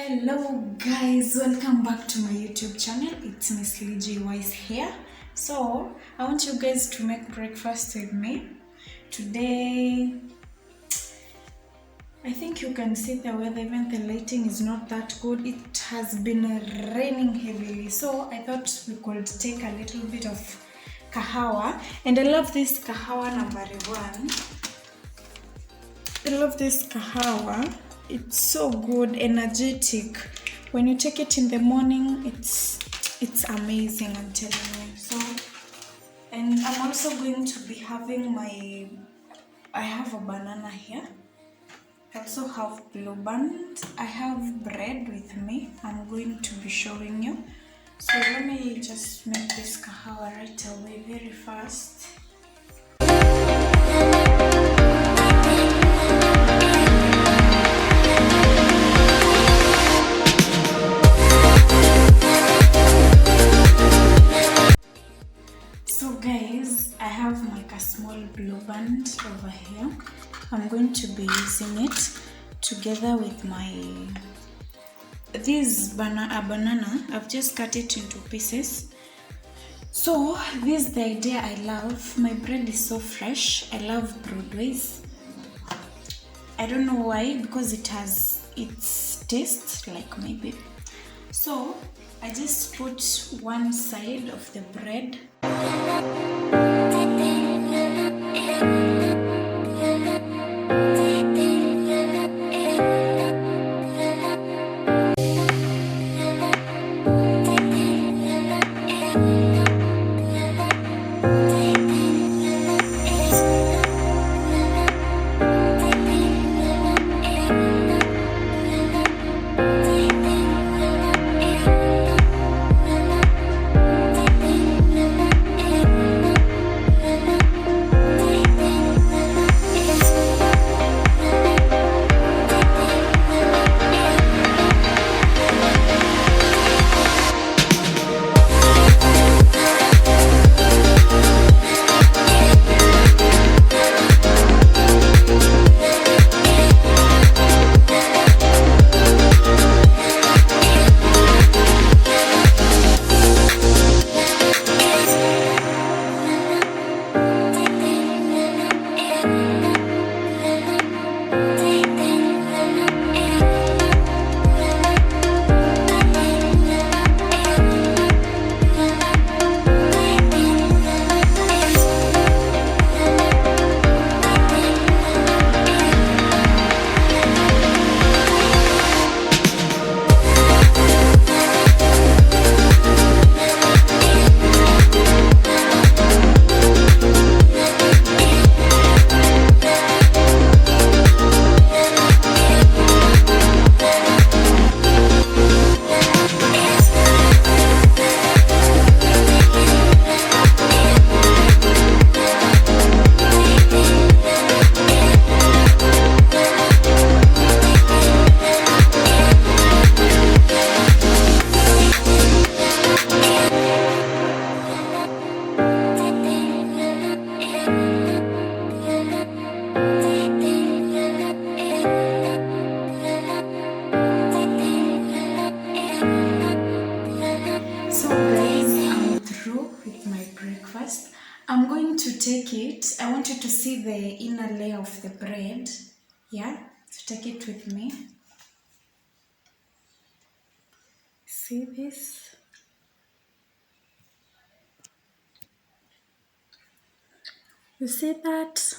Hello guys, welcome back to my YouTube channel. It's Miss Liji Wise here. So I want you guys to make breakfast with me. Today I think you can see the weather, even the lighting is not that good. It has been raining heavily, so I thought we could take a little bit of kahawa. And I love this kahawa number one. I love this kahawa. It's so good, energetic. When you take it in the morning, it's amazing, I'm telling you. So, and I'm also going to be having I have a banana here. I also have blue band. I have bread with me. I'm going to be showing you. So let me just make this kahawa right away, very fast. So guys, I have like a small blue band over here. I'm going to be using it together with this banana. I've just cut it into pieces. So this is the idea I love. My bread is so fresh. I love Broadway's. I don't know why, because it has its taste like maybe. So I just put one side of the bread. I'm going to take it. I want you to see the inner layer of the bread. Yeah, so take it with me. See this? You see that?